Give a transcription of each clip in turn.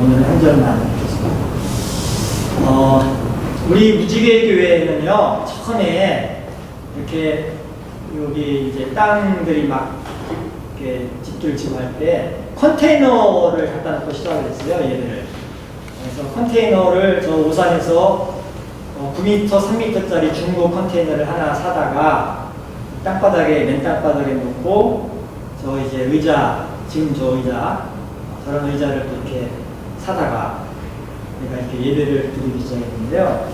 오늘 한 절만 읽겠습니다. 우리 무지개 교회는요, 처음에 이렇게 여기 이제 땅들이 막 이렇게 집들 지고 할 때 컨테이너를 갖다 놓고 시작을 했어요, 예배를. 그래서 컨테이너를 저 오산에서 9m, 3m짜리 중고 컨테이너를 하나 사다가 땅바닥에, 맨 땅바닥에 놓고 저 이제 의자, 지금 저 의자, 저런 의자를 또 이렇게 사다가 내가 이렇게 예배를 드리기 시작했는데요.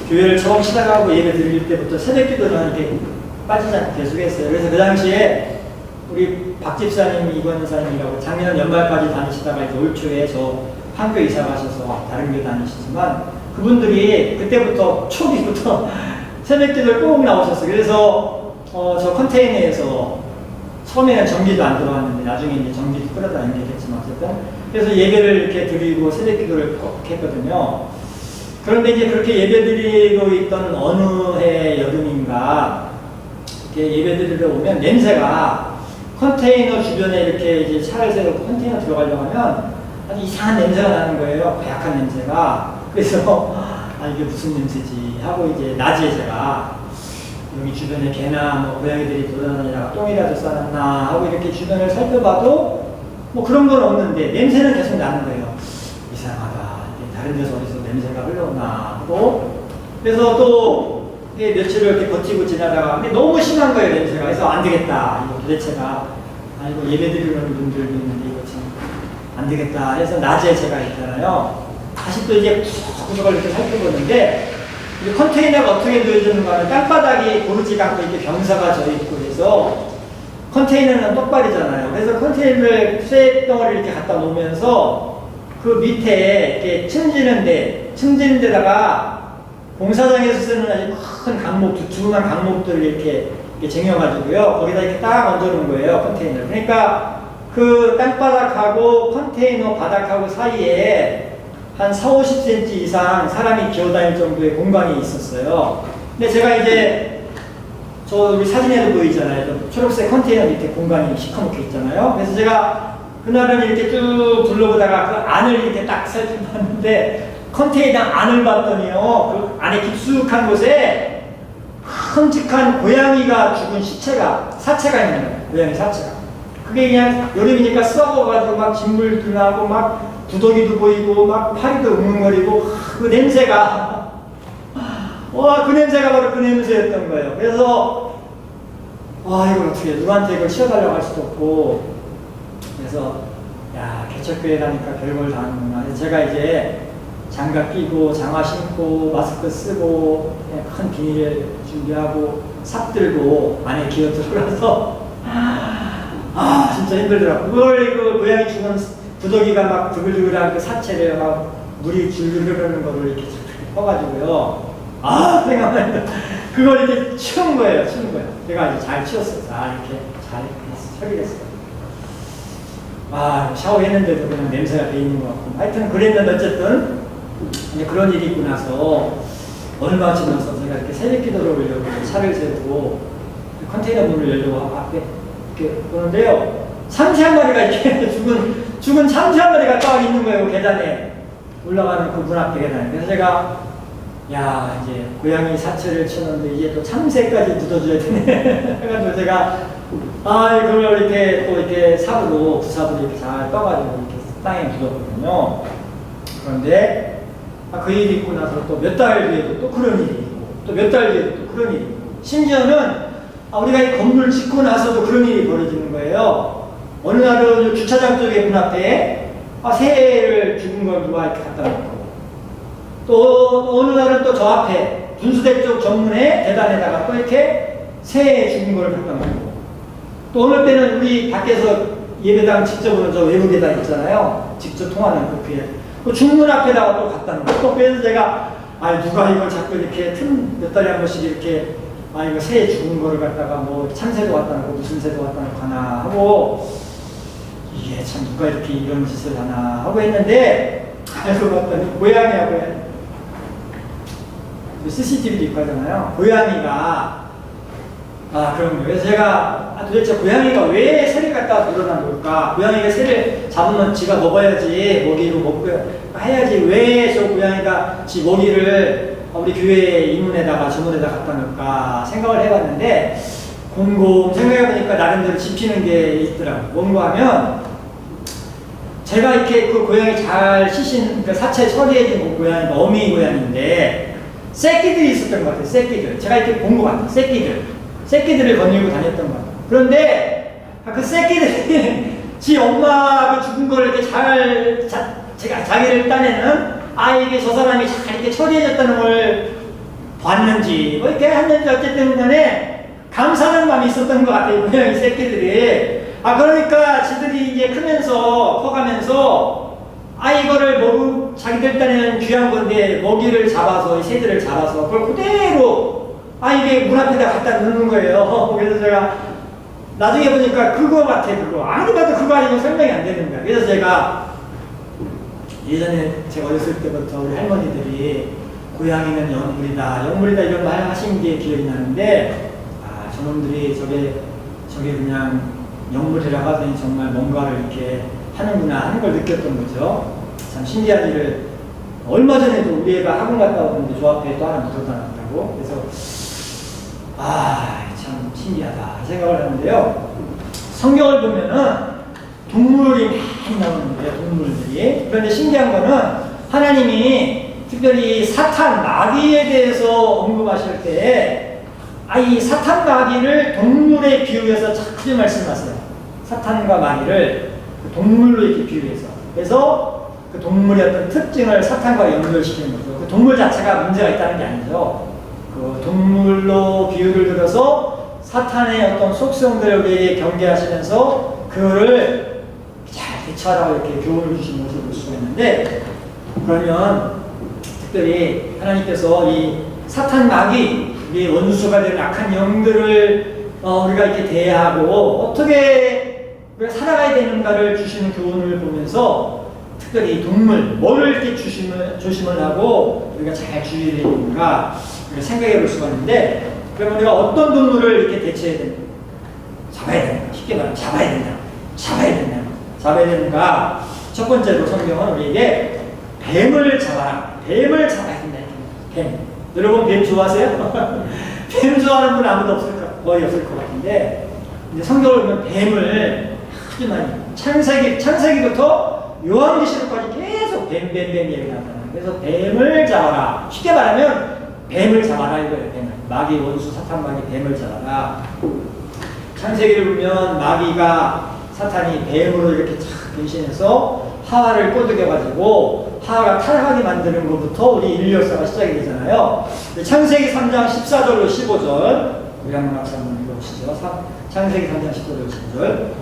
교회를 처음 시작하고 예배 드릴 때부터 새벽 기도는 이렇게 빠지지 않고 계속했어요. 그래서 그 당시에 우리 박 집사님, 이권 여사님이라고 작년 연말까지 다니시다가 이제 올 초에 저 판교 이사 가셔서 다른 교회 다니시지만 그분들이 그때부터 초기부터 새벽 기도를 꼭 나오셨어요. 그래서 저 컨테이너에서 처음에는 전기도 안 들어왔는데 나중에 이제 전기도 끌어다 연결했지만 어쨌든 그래서 예배를 이렇게 드리고 새벽 기도를 꼭 했거든요. 그런데 이제 그렇게 예배 드리고 있던 어느 해 여름인가 이렇게 예배 드리러 오면 냄새가 컨테이너 주변에 이렇게 이제 차를 세우고 컨테이너 들어가려고 하면 아주 이상한 냄새가 나는 거예요. 고약한 냄새가. 그래서 이게 무슨 냄새지 하고 이제 낮에 제가 여기 주변에 개나 뭐 고양이들이 돌아다니다가 똥이라도 싸놨나 하고 이렇게 주변을 살펴봐도 뭐 그런 건 없는데 냄새는 계속 나는 거예요. 이상하다. 다른 데서 어디서 냄새가 흘러오나 하고 그래서 또 며칠을 이렇게 버티고 지나다가 근데 너무 심한 거예요, 냄새가. 그래서 안 되겠다. 이거 도대체가 이거 예배 드리는 분들도 있는데 이거 참 안 되겠다 해서 낮에 제가 있잖아요. 다시 또 이제 구석을 이렇게 살펴보는데 이 컨테이너가 어떻게 놓여지는가는 땅바닥이 고르지가 않고 이렇게 병사가 져 있고 그래서 컨테이너는 똑바르잖아요. 그래서 컨테이너를 쇠덩어리를 이렇게 갖다 놓으면서 그 밑에 이렇게 층지는 데다가 공사장에서 쓰는 아주 큰 강목, 두툼한 강목들을 이렇게 쟁여가지고요. 거기다 이렇게 딱 얹어놓은 거예요, 컨테이너를. 그러니까 그 땅바닥하고 컨테이너 바닥하고 사이에 한 40-50cm 이상 사람이 기어다닐 정도의 공간이 있었어요. 근데 제가 이제 저 우리 사진에도 보이잖아요. 초록색 컨테이너 밑에 공간이 시커멓게 있잖아요. 그래서 제가 그날은 이렇게 쭉 둘러보다가 그 안을 이렇게 딱 살펴봤는데 컨테이너 안을 봤더니요. 그 안에 깊숙한 곳에 큼직한 고양이가 죽은 사체가 있는 거예요. 고양이 사체가. 그게 그냥 여름이니까 썩어가지고 막 진물도 나고 막 구더기도 보이고 막 파리도 웅웅거리고 그 냄새가 와, 그 냄새가 바로 그 냄새였던 거예요. 그래서 와, 이걸 어떻게 누구한테 이걸 치워달라고 할 수도 없고 그래서 야, 개척교회 가니까 별걸 다 하는구나. 그래서 제가 이제 장갑 끼고 장화 신고 마스크 쓰고 큰 비닐 준비하고 삽 들고 안에 기어 들어가서 진짜 힘들더라고. 그걸 그 고양이 죽은 구더기가 막 두글두글한 그 사체를 막 물이 줄줄 흐르는 거를 이렇게 퍼가지고요. 생각나요. 그걸 이렇게 치운 거예요. 제가 이제 잘 치웠어요. 잘 처리했어요. 샤워했는데도 그냥 냄새가 배 있는 것 같고. 하여튼 그랬는데 어쨌든 이제 그런 일이 있고 나서 얼마 지나서 제가 이렇게 새벽 기도를 올려고 차를 세우고 컨테이너 문을 열려고 앞에 이렇게 보는데요. 참새 한 마리가 이렇게 죽은 참새 한 마리가 딱 있는 거예요. 계단에 올라가는 그 문 앞에 계단에. 그래서 제가 이제 고양이 사체를 치웠는데 이제 또 참새까지 묻어줘야 되네. 해가지고 제가 그걸 이렇게 또 이렇게 부삽으로 이렇게 잘 떠가지고 이렇게 땅에 묻었거든요. 그런데 그 일이 있고 나서 또 몇 달 뒤에도 또 그런 일이 있고 또 몇 달 뒤에도 또 그런 일이 있고 심지어는 우리가 이 건물을 짓고 나서도 그런 일이 벌어지는 거예요. 어느 날은 주차장 쪽에 문 앞에 새를 죽은 걸 누가 이렇게 갖다 놓고 또 어느 날은 또 저 앞에 분수대 쪽 정문에 계단에다가 또 이렇게 새 죽은 걸 갖다 놓고 또 어느 때는 우리 밖에서 예배당 직접 오는 저 외부 계단 있잖아요. 직접 통하는 그 귀에 그 중문 앞에다가 또 갖다 놓고 또 그래서 제가 누가 이걸 자꾸 이렇게 몇 달에 한 번씩 이렇게 이거 새 죽은 거를 갖다가 뭐 참새도 갖다 놓고 무슨 새도 갖다 놓고 하나 하고 이게 참 누가 이렇게 이런 짓을 하나 하고 했는데 알고 봤더니 고양이야. CCTV도 있고 하잖아요. 고양이가 아, 그럼요. 그래서 제가 도대체 고양이가 왜 새를 갖다 늘어난 걸까? 고양이가 새를 잡으면 지가 먹어야지, 먹이로 먹고 해야지. 왜 저 고양이가 지 먹이를 우리 교회 이문에다가 주문에다 갖다 놓을까 생각을 해봤는데, 곰곰 생각해보니까 나름대로 짚히는 게 있더라고요. 뭔가 하면, 제가 이렇게 그 고양이 잘 시신, 그러니까 사체 처리해진 그 고양이가 어미 고양이인데, 새끼들이 있었던 것 같아요, 새끼들. 제가 이렇게 본 것 같아요, 새끼들을 거닐고 다녔던 것 같아요. 그런데 그 새끼들이 지 엄마가 죽은 걸 이렇게 자기를 따내는 이게 저 사람이 잘 이렇게 처리해줬다는 걸 봤는지, 뭐 이렇게 했는지 어쨌든 간에 감사하는 마음이 있었던 것 같아요, 고양이 새끼들이. 그러니까 지들이 이제 커가면서 이거를 자기들 딴에는 귀한 건데 먹이를 잡아서, 이 새들을 잡아서 그걸 그대로 이게 문 앞에다 갖다 놓는 거예요. 그래서 제가 나중에 보니까 그거 같아, 그거. 아무리 봐도 그거 아니면 설명이 안 되는 거야. 그래서 제가 예전에 제가 어렸을 때부터 우리 할머니들이 고양이는 영물이다 이런 말 하신 게 기억이 나는데, 저놈들이 저게 그냥 영물이라고 하더니 정말 뭔가를 이렇게 하는구나 하는 걸 느꼈던 거죠. 참 신기한 일을 얼마 전에도 우리 애가 학원 갔다 오는데 저 앞에 또 하나 묻어다 놨다고. 그래서 참 신기하다 생각을 하는데요. 성경을 보면은 동물이 많이 나오는데요, 동물들이. 그런데 신기한 거는 하나님이 특별히 사탄, 마귀에 대해서 언급하실 때 이 사탄, 마귀를 동물에 비유해서 자주 말씀하세요. 사탄과 마귀를 동물로 이렇게 비유해서. 그래서 그 동물의 어떤 특징을 사탄과 연결시키는 거죠. 그 동물 자체가 문제가 있다는 게 아니죠. 그 동물로 비유를 들어서 사탄의 어떤 속성들을 우리에게 경계하시면서 그거를 잘 대처하라고 이렇게 교훈을 주시는 것을 볼 수가 있는데, 그러면 특별히 하나님께서 이 사탄, 마귀, 우리 원수가 되는 악한 영들을 우리가 이렇게 대하고 어떻게 우리가 살아가야 되는가를 주시는 교훈을 보면서 특별히 동물, 뭐를 이렇게 조심을 하고 우리가 잘 주의해야 되는가 생각해 볼 수가 있는데, 그러면 우리가 어떤 동물을 이렇게 대처해야 되는가? 잡아야 되는가? 쉽게 말하면 잡아야 되는가? 첫 번째로 성경은 우리에게 뱀을 잡아야 된다. 뱀. 여러분 뱀 좋아하세요? 뱀 좋아하는 분 아무도 거의 없을 것 같은데, 이제 성경을 보면 뱀을 아주 많이, 창세기부터 요한계시록까지 계속 뱀 얘기가 나타나요. 그래서 뱀을 잡아라. 쉽게 말하면 뱀을 잡아라 이거예요. 뱀을. 마귀 원수 사탄 마귀 뱀을 잡아라. 창세기를 보면 사탄이 뱀으로 이렇게 착 변신해서 하와를 꼬드겨가지고 하와가 타락하게 만드는 것부터 우리 인류 역사가 시작이 되잖아요. 창세기 3장 14절로 15절 우리 한번 같이 한번 읽어보시죠. 창세기 3장 14절 15절.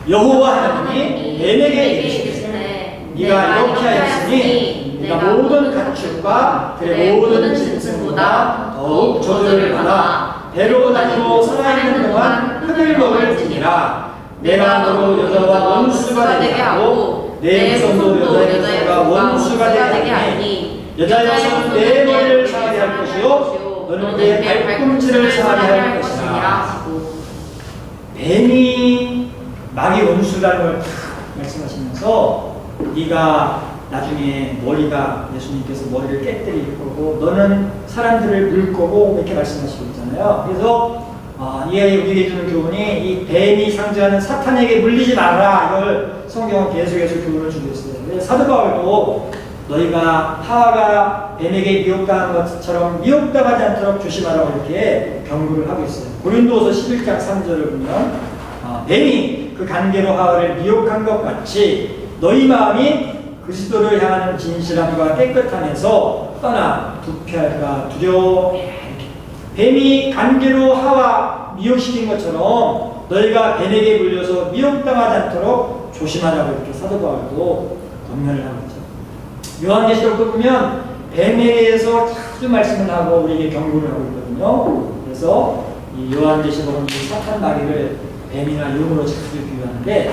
여호와 하나님이 뱀에게 이르시되 네가 이렇게 하였으니 네가 모든 가축과 들의 모든 짐승보다 더욱 저주를 받아 배로 다니고 살아있는 동안 흙을 먹을지니라. 내가 너로 여자와 원수가 되게 하고 내 후손도 여자와 원수가 되게 하니 여자 여성은 내 머리를 상하게 할 것이요 너는 내 발꿈치를 상하게 할 것이라. 뱀이 마귀 원수라는 걸 말씀하시면서 네가 나중에 예수님께서 머리를 깨뜨릴 거고 너는 사람들을 물 거고 이렇게 말씀하시고 있잖아요. 그래서 이에 우리에게 주는 교훈이 이 뱀이 상징하는 사탄에게 물리지 말아라, 이걸 성경은 계속해서 교훈을 주고 있어요. 사도 바울도 너희가 하와가 뱀에게 미혹당한 것처럼 미혹당하지 않도록 조심하라고 이렇게 경고를 하고 있어요. 고린도서 11장 3절을 보면 뱀이 그 관계로 하와를 미혹한 것 같이 너희 마음이 그리스도를 향하는 진실함과 깨끗함에서 떠나 부패할까 두려워. 뱀이 간계로 하와 미혹시킨 것처럼 너희가 뱀에게 물려서 미혹당하지 않도록 조심하라고 이렇게 사도 바울도 권면을 하고 있죠. 요한계시록도 보면 뱀에 대해서 자주 말씀을 하고 우리에게 경고를 하고 있거든요. 그래서 이 요한계시록은 사탄 마귀를 뱀이나 용으로 자주 비유하는데,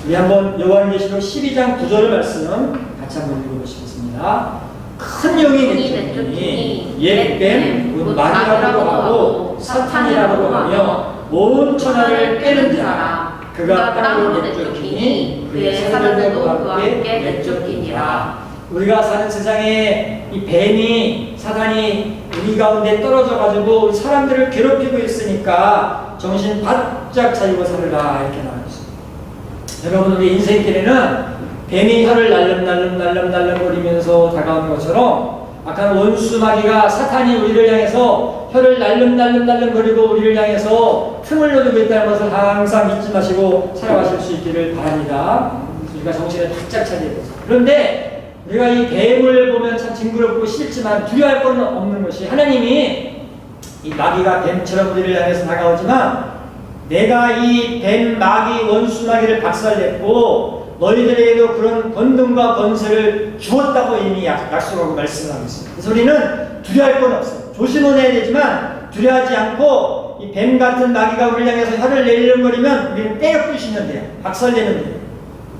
우리 한번 요한계시록 12장 9절 말씀 같이 한번 읽어보시겠습니다. 큰 용이 내쫓으니 옛 뱀, 곧 마귀라고도 하고 사탄이라고도 하며 온 천하를 꿰는 자라. 그가 땅으로 내쫓기니 그의 사자들도 그와 함께 내쫓기니라. 우리가 사는 세상에 이 뱀이 사단이 우리 가운데 떨어져 가지고 사람들을 괴롭히고 있으니까 정신 바짝 차리고 살으라 이렇게 나와있습니다. 여러분 우리 인생길에는 뱀이 혀를 날름날름거리면서 다가오는 것처럼 아까 원수 마귀가 사탄이 우리를 향해서 혀를 날름날름거리고 우리를 향해서 틈을 노리고 있다는 것을 항상 잊지 마시고 살아가실 수 있기를 바랍니다. 우리가 정신을 바짝 차려야 돼요. 그런데 우리가 이 뱀을 보면 참 징그럽고 싫지만 두려워할 건 없는 것이 하나님이 이 마귀가 뱀처럼 우리를 향해서 다가오지만 내가 이 뱀 마귀 원수 마귀를 박살냈고 너희들에게도 그런 권능과 권세를 주었다고 이미 약속하고 말씀을 하고 있습니다. 그래서 우리는 두려워할 건 없어요. 조심은 해야 되지만 두려워하지 않고 이 뱀 같은 마귀가 우리를 향해서 혀를 내리렁거리면 우리는 때려 부시면 돼요. 박살내면 돼요.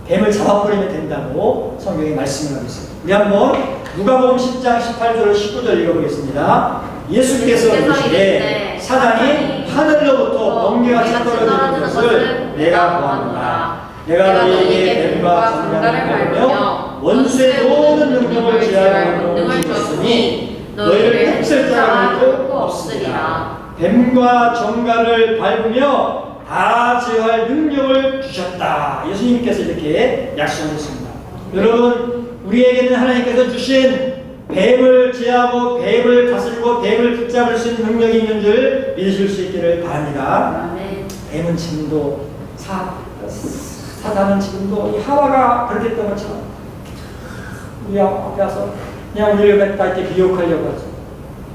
뱀을 잡아버리면 된다고 성경이 말씀을 하고 있습니다. 우리 한번 누가복음 10장 18절 19절 읽어보겠습니다. 예수께서 이르시되 사단이 하늘로부터 번개같이 떨어지는 것을 내가 보았노라. 내가 너희에게 뱀과 전갈을 밟으며 원수의 모든 능력을 제하여 주었으니 너희를 해칠 자가 결코 없으리라. 뱀과 전갈을 밟으며 다 제어할 능력을 주셨다. 예수님께서 이렇게 약속하셨습니다. 여러분 우리에게는 하나님께서 주신 뱀을 제하고 뱀을 다스리고 뱀을 붙잡을 수 있는 능력이 있는 줄 믿으실 수 있기를 바랍니다. 뱀은 지금도 사단은 지금도 이 하와가 그렇게 했던 것처럼 우리 앞에 와서 그냥 우리를 갖다 이렇게 미혹하려고 하죠.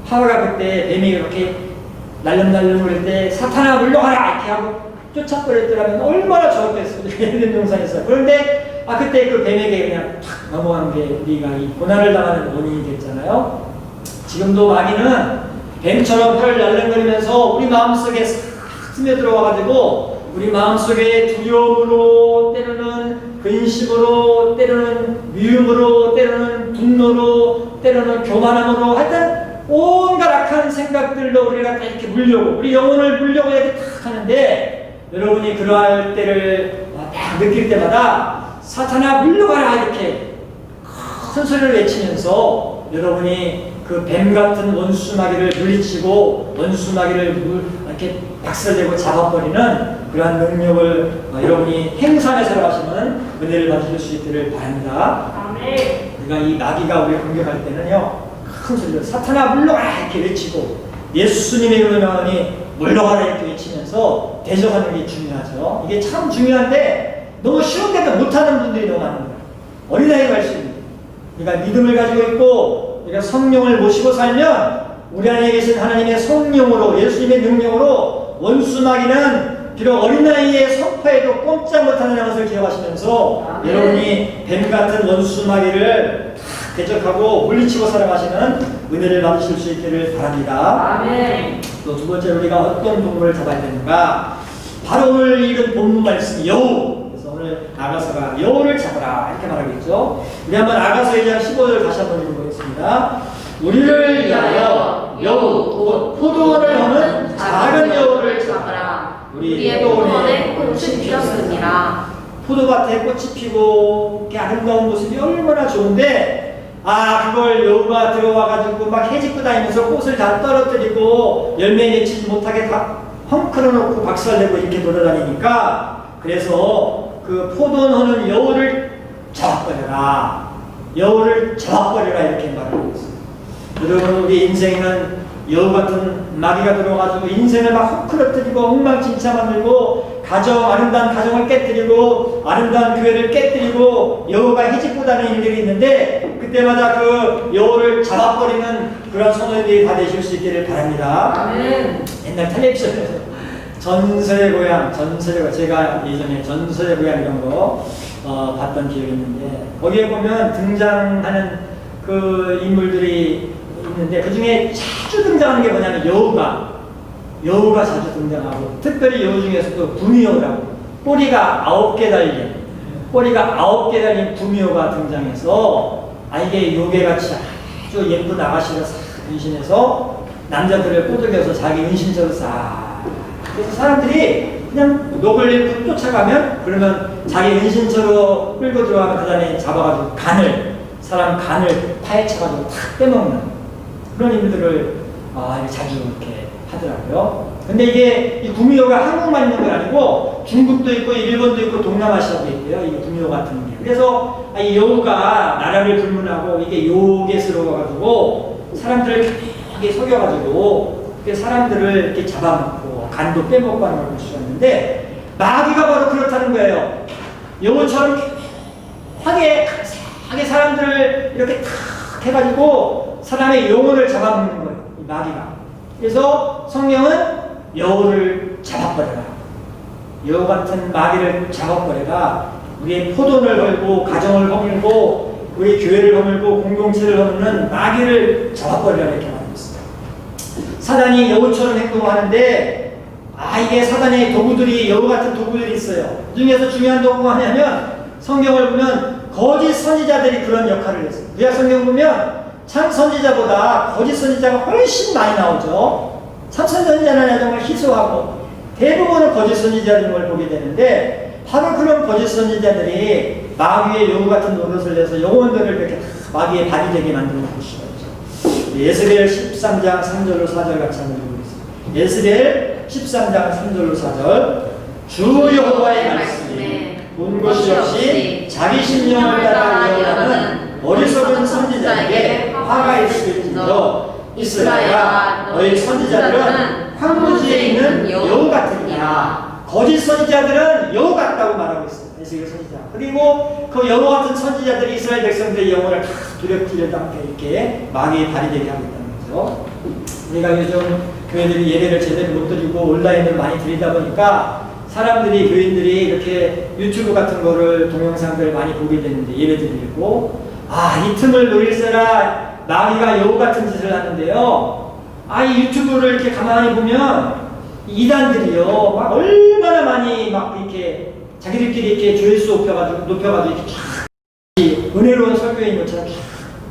하와가 그때 뱀이 이렇게 날름날름 그럴 때 사탄아 물러가라 이렇게 하고 쫓아버렸더라면 얼마나 좋았겠어요. 이런 영상에서. 그런데 그때 그 뱀에게 그냥 탁 넘어간 게 우리가 이 고난을 당하는 원인이 됐잖아요. 지금도 마귀는 뱀처럼 혀를 날름거리면서 우리 마음속에 싹 스며들어와가지고 우리 마음속에 두려움으로 때로는 근심으로 때로는 미움으로 때로는 분노로 때로는 교만함으로 하여튼 온갖 악한 생각들로 우리가 다 이렇게 물려고 우리 영혼을 물려고 이렇게 탁 하는데 여러분이 그러할 때를 딱 느낄 때마다 사탄아 물러가라 이렇게 큰 소리를 외치면서 여러분이 그 뱀 같은 원수 마귀를 물리치고 원수 마귀를 이렇게 박살내고 잡아버리는 그러한 능력을 여러분이 행사해 살아가시는 은혜를 받으실 수 있기를 바랍니다. 우리가 이 마귀가 우리를 공격할 때는요 큰 소리로 사탄아 물러가라 이렇게 외치고 예수님의 이름으로 물러가라 이렇게 외치면서 대적하는 게 중요하죠. 이게 참 중요한데 너무 쉬운데도 못하는 분들이 너무 많은 거예요. 어린아이 말씀입니다. 우리가 믿음을 가지고 있고 우리가 성령을 모시고 살면 우리 안에 계신 하나님의 성령으로 예수님의 능력으로 원수 마귀는 비록 어린아이의 성파에도 꼼짝 못하는 것을 기억하시면서 여러분이 뱀 같은 원수 마귀를 대적하고 물리치고 살아가시는 은혜를 받으실 수 있기를 바랍니다. 아멘. 또 두 번째로 우리가 어떤 동물을 잡아야 되는가? 바로 오늘 읽은 본문 말씀 여우. 그래서 오늘 아가서가 여우를 잡아라 이렇게 말하고 있죠. 우리 한번 아가서 1장 15절 다시 한번 읽어보겠습니다. 우리를 위하여 여우 곧 포도원을 허는 작은 여우를 잡아라. 우리의 포도원에 꽃이 피었느니라. 포도밭에 꽃이 피고 이렇게 아름다운 모습이 얼마나 좋은데 그걸 여우가 들어와가지고 막 해집고 다니면서 꽃을 다 떨어뜨리고 열매 맺히지 못하게 다 헝클어 놓고 박살내고 이렇게 돌아다니니까 그래서 그 포도원하는 여우를 잡아버려라. 여우를 잡아버려라 이렇게 말하고 있습니다. 여러분 우리 인생에는 여우 같은 마귀가 들어와가지고 인생을 막 헝클어뜨리고 엉망진창 만들고 아름다운 가정을 깨뜨리고 아름다운 교회를 깨뜨리고 여우가 해집고 다니는 일들이 있는데 그때마다 그 여우를 잡아버리는 그런 선원들이 다 되실 수 있기를 바랍니다. 아멘. 옛날 텔레비전에서 전설의 고향 제가 예전에 전설의 고향 이런 거 봤던 기억이 있는데 거기에 보면 등장하는 그 인물들이 있는데 그 중에 자주 등장하는 게 뭐냐면 여우가 자주 등장하고 특별히 여우 중에서도 구미호라고 꼬리가 9개 달린 구미호가 등장해서 이게 요괴같이 아주 예쁜 아가씨가 싹 변신해서 남자들을 꼬드겨서 자기 은신처로 싹. 그래서 사람들이 그냥 노블리를 쫓아가면 그러면 자기 은신처로 끌고 들어가면 그 다음에 잡아가지고 사람 간을 파헤쳐가지고 탁 빼먹는 그런 일들을 자주 이렇게 하더라고요. 근데 이게 이 구미호가 한국만 있는 건 아니고 중국도 있고 일본도 있고 동남아시아도 있고요. 이 구미호 같은 게. 그래서 이 여우가 나라를 불문하고 이게 요괴스러워가지고 사람들을 이렇게 속여가지고 사람들을 이렇게 잡아먹고 간도 빼먹고 하는 걸 볼 수가 있는데 마귀가 바로 그렇다는 거예요. 여우처럼 하게 사람들을 이렇게 탁 해가지고 사람의 영혼을 잡아먹는 거예요. 이 마귀가. 그래서 성경은 여우를 잡아버려라. 여우 같은 마귀를 잡아버려라. 우리의 포돈을 걸고 가정을 허물고 우리 교회를 허물고 공동체를 허무는 마귀를 잡아버리라 이렇게 말하고 있습니다. 사단이 여우처럼 행동하는데 이게 사단의 도구들이 여우 같은 도구들이 있어요. 그 중에서 중요한 도구가 뭐냐면 성경을 보면 거짓 선지자들이 그런 역할을 했어요. 구약 성경 보면 참 선지자보다 거짓 선지자가 훨씬 많이 나오죠. 참 선지자는 정말 희소하고 대부분은 거짓 선지자들인 걸 보게 되는데 바로 그런 거짓 선지자들이 마귀의 여우 같은 노릇을 해서 영혼들을 이렇게 마귀의 발이 되게 만드는 것이죠. 예스겔 13장 3절로 4절 같이 한번 읽어보겠습니다. 예스겔 13장 3절로 4절 주 여호와의 말씀이 본 것이 없이 자기 신령을 따라 이어가는 어리석은 선지자에게 화가 있을지도 이스라엘아 너희 선지자들은 황무지에 있는 여우 같으니라. 거짓 선지자들은 여우 같다고 말하고 있습니다. 에스겔 선지자. 그리고 그 여우 같은 선지자들이 이스라엘 백성들의 영혼을 다 두렵게 이렇게 마귀의 발이 되게 하고 있다는 거죠. 우리가 요즘 교회들이 예배를 제대로 못 드리고 온라인으로 많이 드리다 보니까 사람들이 교인들이 이렇게 유튜브 같은 거를 동영상들 많이 보게 되는데 예배 드리고 이 틈을 노릴세라 마귀가 여우 같은 짓을 하는데요. 이 유튜브를 이렇게 가만히 보면 이단들이요 막 얼마나 많이 막 이렇게 자기들끼리 이렇게 조회수 높여가지고 이렇게 쫙 은혜로운 설교인 것처럼 쫙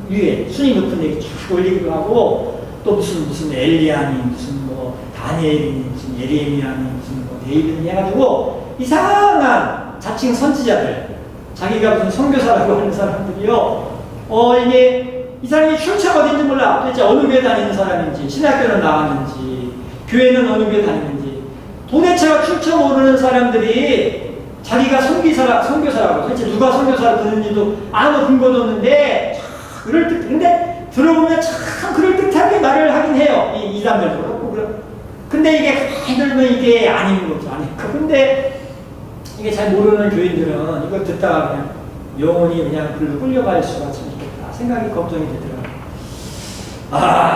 위에 순위 높은 데 쫙 올리기도 하고 또 무슨 엘리야니 무슨 뭐 다니엘이니 무슨 예레미야니 무슨 뭐 데이비드니 해가지고 이상한 자칭 선지자들 자기가 무슨 선교사라고 하는 사람들이요 이게 이 사람이 출처가 어딘지 몰라. 도대체 어느 교회 다니는 사람인지 신학교는 나왔는지 교회는 어느 교회 다니는지 도대체가 출처 모르는 사람들이 자기가 선교사라고 도대체 누가 선교사를 부르는지도 아무 근거도 없는데 근데 들어보면 참 그럴듯하게 말을 하긴 해요. 이 이단들도 그렇고 근데 이게 가만히 들으면 이게 아닌 거죠. 근데 이게 잘 모르는 교인들은 이걸 듣다가 그냥 영혼이 그냥 글로 끌려갈 수가 참 있겠다 생각이 걱정이 되더라고요.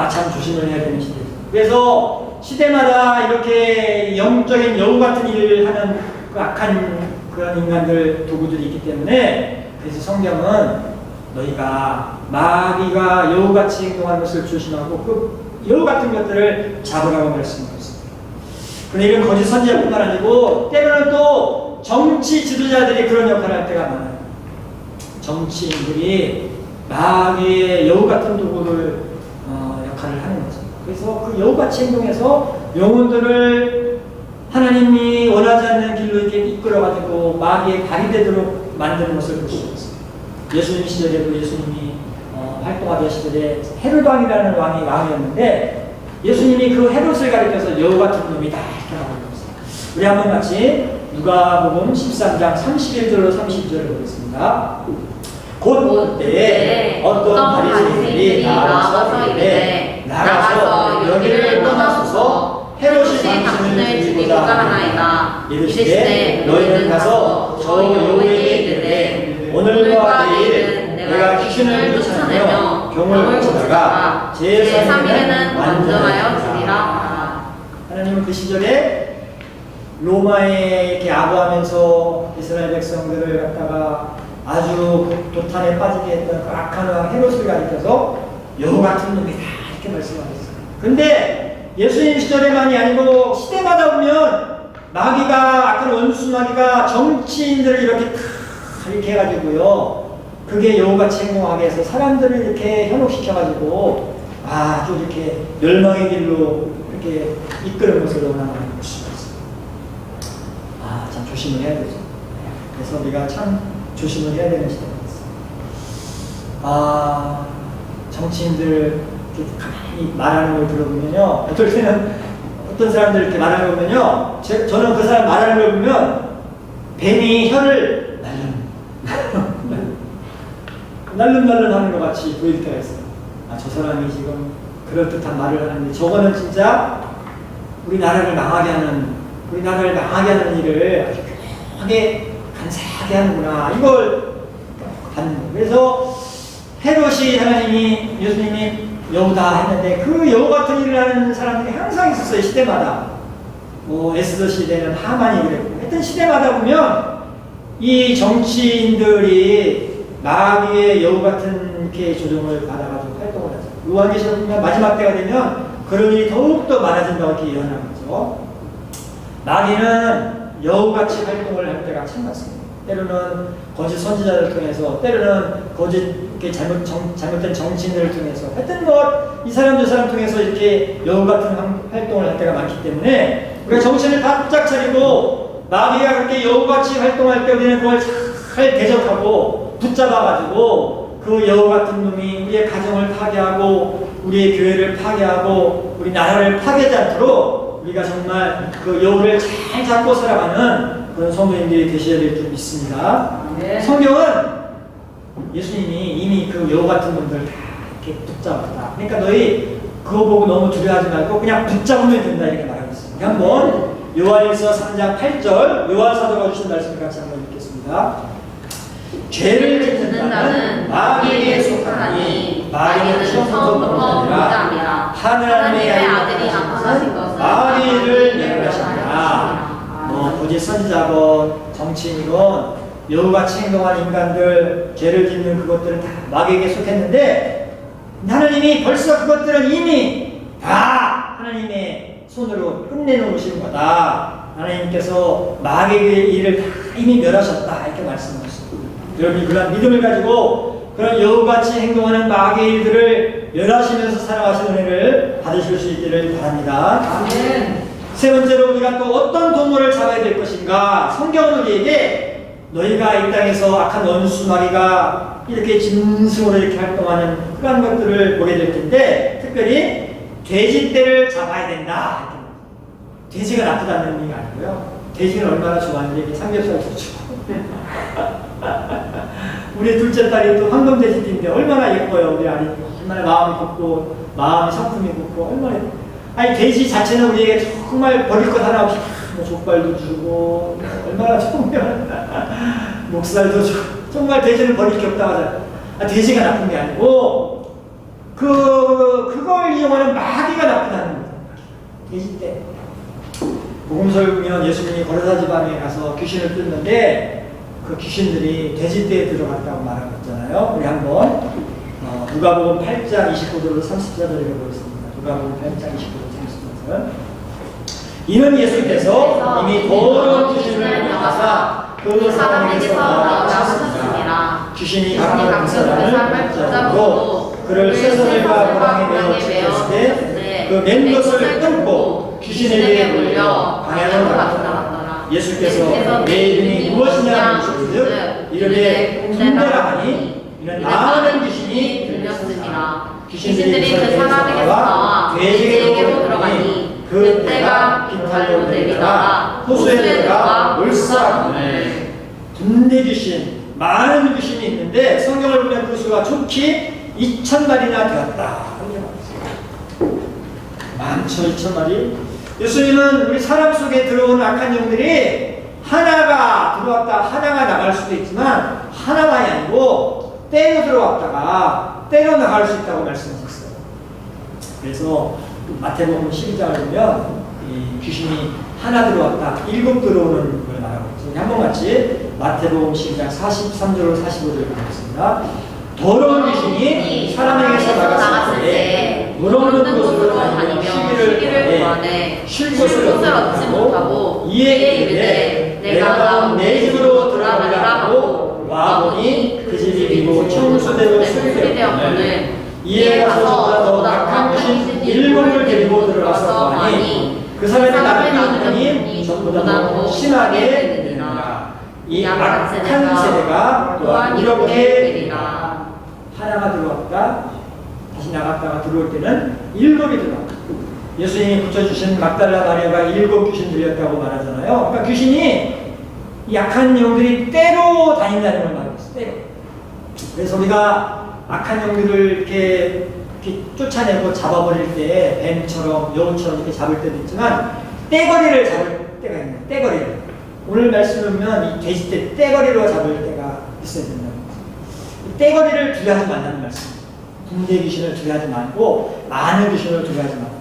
참 조심을 해야 되는 시대. 그래서 시대마다 이렇게 영적인 여우 같은 일을 하는 그 악한 그런 인간들 도구들이 있기 때문에 그래서 성경은 너희가 마귀가 여우같이 행동하는 것을 조심하고 그 여우 같은 것들을 잡으라고 말씀하고 있습니다. 그런데 이런 거짓 선지자뿐만 아니고 때로는 또 정치 지도자들이 그런 역할을 할 때가 많아요. 정치인들이 마귀의 여우 같은 도구를 역할을 하는 거죠. 그래서 그 여우같이 행동해서 영혼들을 하나님이 원하지 않는 길로 이렇게 이끌어가지고 마귀의 발이 되도록 만드는 것을 볼 수 있습니다. 예수님 시절에도 예수님이 활동하던 시절에 헤롯왕이라는 왕이었는데 예수님이 그 헤롯을 가리켜서 여우 같은 놈이다 이렇게 말하고 있습니다. 우리 한번 같이 누가복음 13장 31절로 32절을 보겠습니다. 곧 그때 어떤 바리새인들이 나와서 이르되 나가서 여기를 떠나소서 헤롯이 당신을 죽이고자 하나이다. 이르시되 너희는 가서 저 여우에게 이르되 오늘과 내일 내가 귀신을 쫓아내며 병을 고치다가 제3일에는 완전하여 주리라. 하나님은 그 시절에 로마에 이렇게 아부하면서 이스라엘 백성들을 갖다가 아주 도탄에 빠지게 했던 그 악한 왕 헤롯을 가리켜서 여우 같은 놈이다 이렇게 말씀하셨어요. 근데 예수님 시절에만이 아니고 시대마다 보면 마귀가 악한 원수 마귀가 정치인들을 이렇게 다 이렇게 해가지고요 그게 여우같이 행동하게 해서 사람들을 이렇게 현혹시켜가지고 아주 이렇게 멸망의 길로 이렇게 이끄는 것을 너무나 많이 볼 수가 있어요. 참 조심을 해야 되죠. 그래서 우리가 참 조심을 해야 되는 시대가 있어요. 정치인들 가만히 말하는 걸 들어보면요, 어떨 때는 어떤 사람들 이렇게 말하는 걸 보면요, 저는 그 사람 말하는 걸 보면 뱀이 혀를 날름날름 하는 것 같이 보일 때가 있어요. 저 사람이 지금 그럴듯한 말을 하는데 저거는 진짜 우리나라를 망하게 하는 일을 아주 묘하게 간사하게 하는구나, 이걸 받는 거예요. 그래서 헤롯이 하나님이 예수님이 여우다 했는데 그 여우 같은 일을 하는 사람들이 항상 있었어요. 시대마다. 에스더 시대는 하만이 그랬고, 하여튼 시대마다 보면 이 정치인들이 마귀의 여우 같은 이렇게 조종을 받아가지고 활동을 하죠. 요한계시록 보면 마지막 때가 되면 그런 일이 더욱더 많아진다고 이렇게 예언하는 거죠. 마귀는 여우같이 활동을 할 때가 참 많습니다. 때로는 거짓 선지자를 통해서, 때로는 거짓 이렇게 잘못된 정치인들을 통해서, 하여튼 이 사람 저 사람 통해서 이렇게 여우 같은 활동을 할 때가 많기 때문에 우리가 정신을 바짝 차리고 마귀가 그렇게 여우같이 활동할 때 우리는 그걸 잘 대적하고 붙잡아가지고 그 여우 같은 놈이 우리의 가정을 파괴하고 우리의 교회를 파괴하고 우리 나라를 파괴하지 않도록 우리가 정말 그 여우를 잘 잡고 살아가는 그런 성도님들이 되셔야 될 줄 믿습니다. 네. 성경은 예수님이 이미 그 여우 같은 놈들 다 이렇게 붙잡았다. 그러니까 너희 그거 보고 너무 두려워하지 말고 그냥 붙잡으면 된다, 이렇게 말하고 있습니다. 한번 요한일서 3장 8절 요한 사도가 주신 말씀을 같이 한번 읽겠습니다. 죄를 짓는 자는 마귀에게 속하니 마귀는 처음부터 아니라 하나님의 아들이 나타나신 것은 마귀를 멸하시니라. 거짓 선지자건 정치인이건 여우같이 행동한 인간들, 죄를 짓는 그것들은 다 마귀에게 속했는데 하나님이 벌써 그것들은 이미 다 하나님의 손으로 끝내놓으신 거다. 하나님께서 마귀의 일을 다 이미 멸하셨다, 이렇게 말씀하셨습니다. 여러분이 그런 믿음을 가지고 그런 여우같이 행동하는 마귀의 일들을 멸하시면서 살아가시는 은혜를 받으실 수 있기를 바랍니다. 아멘. 세 번째로 우리가 또 어떤 동물을 잡아야 될 것인가? 성경은 우리에게 너희가 이 땅에서 악한 원수 마귀가 이렇게 짐승으로 이렇게 활동하는 그런 것들을 보게 될 텐데, 특별히 돼지떼를 잡아야 된다. 돼지가 나쁘다는 의미가 아니고요. 돼지는 얼마나 좋아하는데 삼겹살도 주고 우리 둘째 딸이 또 황금돼지인데 얼마나 예뻐요. 우리 아이 얼마나 마음이 곱고 마음이 성품이 곱고 얼마나 예뻐요. 아니 돼지 자체는 우리에게 정말 버릴 것 하나 없이 족발도 주고 얼마나 좋으면 목살도 주고 정말 돼지는 버릴 게 없다고 하잖아요. 돼지가 나쁜 게 아니고 그걸 이용하는 마귀가 나쁘다는 거예요. 돼지떼. 복음서를 보면 예수님이 거르사 지방에 가서 귀신을 뜯는데 그 귀신들이 돼지떼에 들어갔다고 말하고 있잖아요. 우리 한번 누가복음 8장 29절로 30절을 읽어보겠습니다. 누가복음 8장 29절 30절. 이는 예수께서 이미 더러운 귀신을 나가사 그 사람에게서 나오셨습니다. 귀신이 강한 그 사람을 붙잡고 그를 쇠사슬과 고랑에 매어 지켰을 때 그 맨 것을 끊고 귀신에게 물려 광야로 나갔더라. 예수께서 내 이름이 무엇이냐 물으시거든 이르되 군대라 하니 이는 많은 귀신이 들렸으니라. 귀신들이 그 사람에게서 나와 돼지에게로 들어가니 그때가 깃털로 내리다가 호수에 들어가 몰살하네. 군대 귀신, 많은 귀신이 있는데 성경을 보면 그 수가 좋게 2,000마리나 되었다. 많죠, 2,000마리. 예수님은 우리 사람 속에 들어오는 악한 영들이 하나가 들어왔다 하나가 나갈 수도 있지만 하나만이 아니고 때려 들어왔다가 때려 나갈 수 있다고 말씀하셨어요. 그래서 마태복음 12장을 보면 이 귀신이 하나 들어왔다 7 들어오는 걸 말하고 있어요. 한번 같이 마태복음 12장 43절로 45절을 보겠습니다. 더러운 귀신이 사람에게서 나갔을 때 물없는 곳으로 다니며 시기를 구하네 쉴 곳을 얻지 못하고 이에 이르되 내가 내 집으로 돌아가리라 하고 와보니 그 집이 비고 천수대로 수리되었거늘 이에 가서 저보다 악한 귀신 7을 데리고 들어가서 하니 그 사람이 나쁜 악령이 저보다 더 심하게 되느니라. 이 악한 세대가 또한 이렇게 되리라. 하나가 들어왔다 다시 나갔다가 들어올 때는 7이 들어왔다. 예수님이 붙여주신 막달라 마리아가 7 귀신 들렸다고 말하잖아요. 그러니까 귀신이 약한 영들이 때로 다닌다는 걸 말했어요. 때로. 그래서 우리가 악한 영들을 이렇게 쫓아내고 잡아버릴 때 뱀처럼 여우처럼 이렇게 잡을 때도 있지만 떼거리를 잡을 때가 있는 거예요. 떼거리를. 오늘 말씀을 보면 이 돼지떼 떼거리로 잡을 때가 있어야 된다는 거예요. 떼거리를 두려워하지 말라는 말씀이에요. 군대 귀신을 두려워하지 말고 많은 귀신을 두려워하지 말고.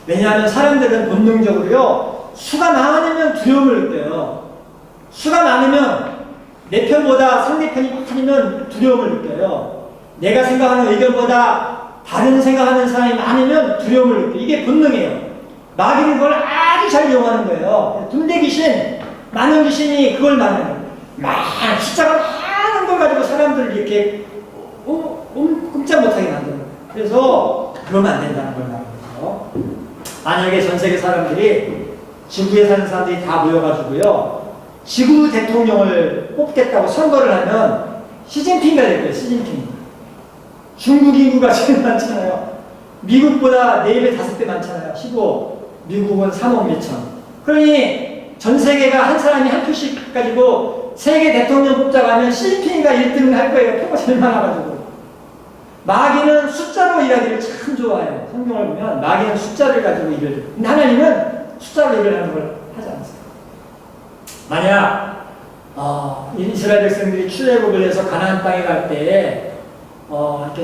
왜냐하면 사람들은 본능적으로요 수가 많으면 두려움을 느껴요. 수가 많으면 내 편보다 상대편이 많으면 두려움을 느껴요. 내가 생각하는 의견보다 다른 생각하는 사람이 많으면 두려움을 느껴요. 이게 본능이에요. 마귀는 그걸 아주 잘 이용하는 거예요. 군대 귀신, 많은 귀신이 그걸 말하는 거예요. 숫자가 많은 걸 가지고 사람들을 이렇게 꼼짝 못하게 만드는 거예요. 그래서 그러면 안 된다는 걸 말하는 거예요. 만약에 전 세계 사람들이 지구에 사는 사람들이 다 모여가지고요 지구 대통령을 뽑겠다고 선거를 하면 시진핑가 될 거예요. 시진핑. 중국 인구가 제일 많잖아요. 미국보다 4배, 5배 많잖아요. 15. 미국은 3억 몇천. 그러니 전 세계가 한 사람이 한 표씩 가지고 세계 대통령 뽑자고 하면 시진핑이가 1등을 할 거예요. 표가 제일 많아가지고. 마귀는 숫자로 일하기를 참 좋아해요. 성경을 보면 마귀는 숫자를 가지고 일을. 근데 하나님은 숫자로 일을 하는 걸 하지 않습니다. 만약 이스라엘 백성들이 출애굽을 해서 가나안 땅에 갈 때 이렇게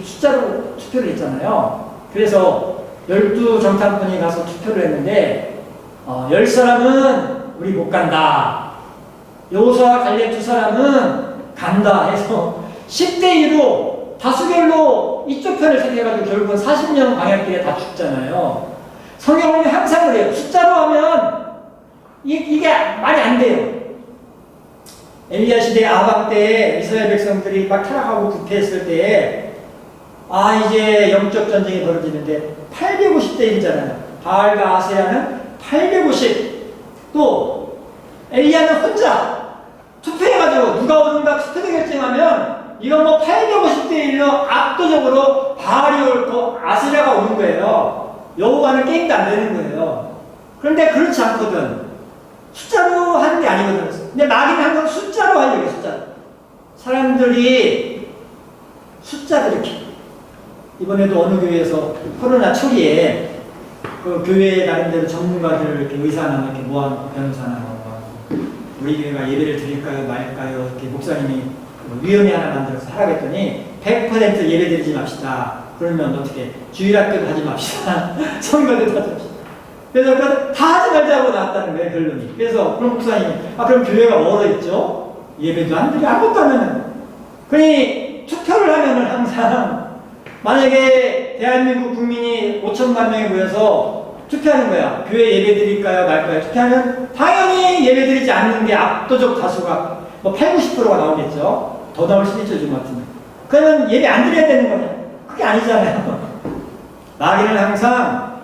숫자로 투표를 했잖아요. 그래서 12정탐꾼이 가서 투표를 했는데 10사람은 우리 못 간다. 여호수아와 갈렙 2사람은 간다 해서 10대2로 다수결로 이쪽 편을 택해가지고 결국은 40년 광야길에 다 죽잖아요. 성경은 항상 그래요. 숫자로 하면 이게 말이 안 돼요. 엘리야 시대 아합 때 이스라엘 백성들이 막 타락하고 부패했을 때 이제 영적 전쟁이 벌어지는데 850대 1이잖아요. 바알과 아세라는 850. 또 엘리야는 혼자 투표해가지고 누가 오는가 투표도 결정하면 이건 뭐 850대 1로 압도적으로 바알이 옳고 아세라가 오는 거예요. 여호와는 게임도 안 되는 거예요. 그런데 그렇지 않거든. 숫자로 하는 게 아니거든. 근데 마귀는 항상 숫자로 하려고 해요. 숫자로. 사람들이 숫자로 이렇게. 이번에도 어느 교회에서 코로나 초기에 그 교회 나름대로 전문가들을 이렇게 의사나 이렇게 모아놓고 변호사나 우리 교회가 예배를 드릴까요 말까요 이렇게 목사님이 위원회 하나 만들어서 하라고 했더니 100% 예배 드리지 맙시다. 그러면 어떻게 주일학교도 하지 맙시다. 성가대도 하지 맙시다. 그래서 다 하지 말자고 나왔다는 거예요, 결론이. 그래서 그럼 목사님이 그럼 교회가 멀어있죠? 예배도 안 드리고 아무것도 안 하면. 그러니 투표를 하면은 항상 만약에 대한민국 국민이 5천만 명이 모여서 투표하는 거야. 교회 예배 드릴까요 말까요? 투표하면 당연히 예배 드리지 않는 게 압도적 다수가 뭐 80, 90%가 나오겠죠. 더 나올 수도 있죠, 지금 같으면. 그러면 예배 안 드려야 되는 거냐? 그게 아니잖아요. 마귀는 항상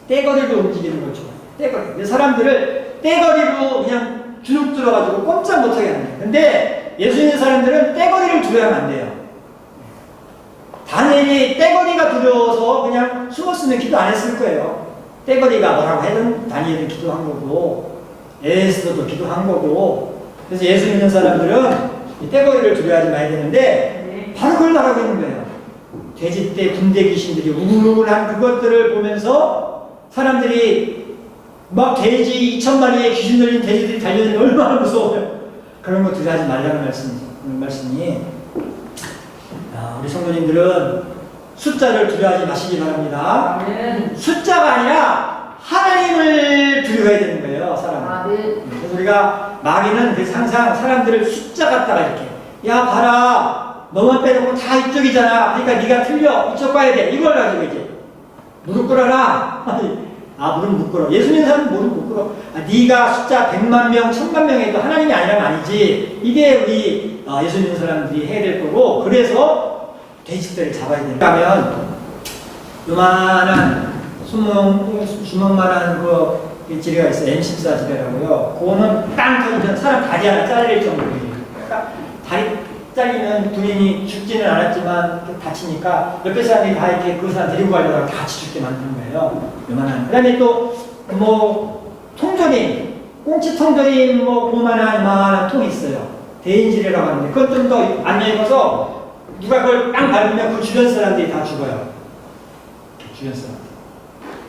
떼거리로 움직이는 거죠. 떼거리. 사람들을 떼거리로 그냥 주눅 들어가지고 꼼짝 못하게 하는 거예요. 근데 예수 있는 사람들은 떼거리를 두려워하면 안 돼요. 다니엘이 떼거리가 두려워서 그냥 숨었으면 기도 안 했을 거예요. 떼거리가 뭐라고 해도 다니엘은 기도한 거고 에스더도 기도한 거고. 그래서 예수 믿는 사람들은 이 떼거리를 두려워하지 말아야 되는데 바로 그걸 말하고 있는 거예요. 돼지떼 군대 귀신들이 우울한 그것들을 보면서 사람들이 막 돼지 2,000마리의 귀신 들린 돼지들이 달려드는 얼마나 무서워요. 그런 거 두려워하지 말라는 말씀이죠. 그런 말씀이 우리 성도님들은 숫자를 두려워하지 마시기 바랍니다. 숫자가 아니라 하나님을 두려워해야 되는 거예요, 사람은. 그래서 우리가 마귀는 그래서 항상 사람들을 숫자 갖다가 이렇게 야 봐라 너만 빼놓고 다 이쪽이잖아. 그러니까 네가 틀려. 이쪽 가야 돼. 이걸 가지고 이제 무릎 꿇어라. 무릎 못 꿇어. 예수 믿는 사람은 무릎 못 꿇어. 네가 숫자 100만 명, 1000만 명에도 하나님이 아니라면 아니지. 이게 우리 예수 믿는 사람들이 해야 될 거고, 그래서 돼지떼를 잡아야 됩니다. 그러면 요만한 수목만한 그 지뢰가 있어요. M14 지뢰라고요. 그거는 땅 터지면 사람 다리 하나 잘릴 정도예요. 그러니까 다리 잘리면 부인이 죽지는 않았지만 다치니까 옆에 사람들이 다 이렇게 그 사람 데리고 가려다가 같이 죽게 만드는 거예요. 요만한. 그 다음에 또 통조림, 꽁치 통조림 그만한 통이 있어요. 대인지뢰라고 하는데 그건 좀 더 안 넓어서 누가 그걸 땅 밟으면 그 주변 사람들이 다 죽어요. 주변 사람.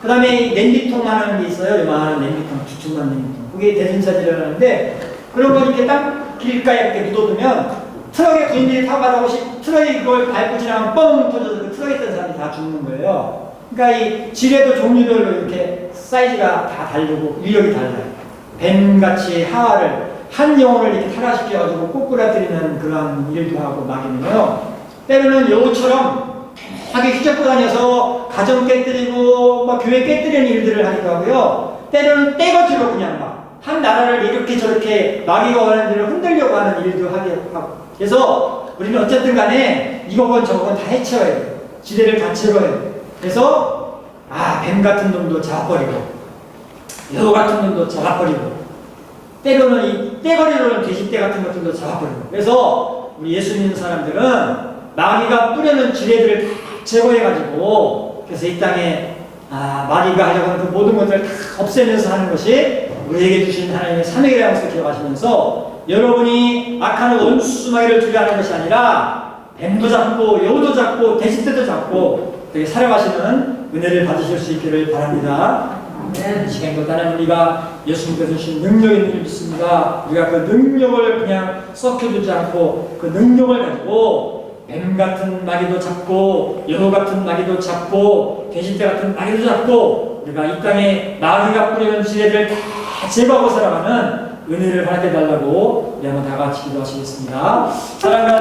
그 다음에 냄비통 하는 게 있어요. 요만한 냄비통, 두툼한 냄비통. 그게 대진사지라는데 그런 거 이렇게 땅 길가에 이렇게 묻어두면 트럭에 부인들이 타고 가라고 트럭이 그걸 밟고 지나면 뻥 터져서 그 트럭에 있던 사람이 다 죽는 거예요. 그러니까 이 지뢰도 종류별로 이렇게 사이즈가 다 다르고 위력이 달라요. 뱀같이 하와를 한 영혼을 이렇게 타락시켜가지고 꼬꾸라뜨리는 그런 일도 하고 막이면요. 때로는 여우처럼 하게 휘젓고 다녀서 가정 깨뜨리고 교회 깨뜨리는 일들을 하기도 하고요. 때로는 떼거지로 그냥 한 나라를 이렇게 저렇게 마귀가 원하는 대로 흔들려고 하는 일도 하게 하고. 그래서 우리는 어쨌든 간에 이거건 저건 다 해쳐야 돼요. 지뢰를 다 채워야 돼요. 그래서 뱀 같은 놈도 잡아버리고 여우 같은 놈도 잡아버리고 때로는 이 떼거리로는 돼지떼 같은 것들도 잡아버리고. 그래서 우리 예수 믿는 사람들은 마귀가 뿌려놓은 지뢰들을 다 제거해가지고 그래서 이 땅에 마귀가 하려고 하는 그 모든 것들을 다 없애면서 하는 것이 우리에게 주신 하나님의 사명이라는 것을 기억하시면서 여러분이 악한 원수 마귀를 두려워하는 것이 아니라 뱀도 잡고 여우도 잡고 돼지떼도 잡고 되게 살아가시는 은혜를 받으실 수 있기를 바랍니다. 이 시간보다는 우리가 예수님께서 주신 능력이 있는 줄 믿습니다. 우리가 그 능력을 그냥 썩혀두지 않고 그 능력을 가지고 뱀 같은 마귀도 잡고 여우 같은 마귀도 잡고 돼지떼 같은 마귀도 잡고 우리가 이 땅에 마귀가 뿌리는 지뢰들을 다 제거하고 살아가는 은혜를 받게 해달라고 우리 한번 다 같이 기도하시겠습니다. 사랑하는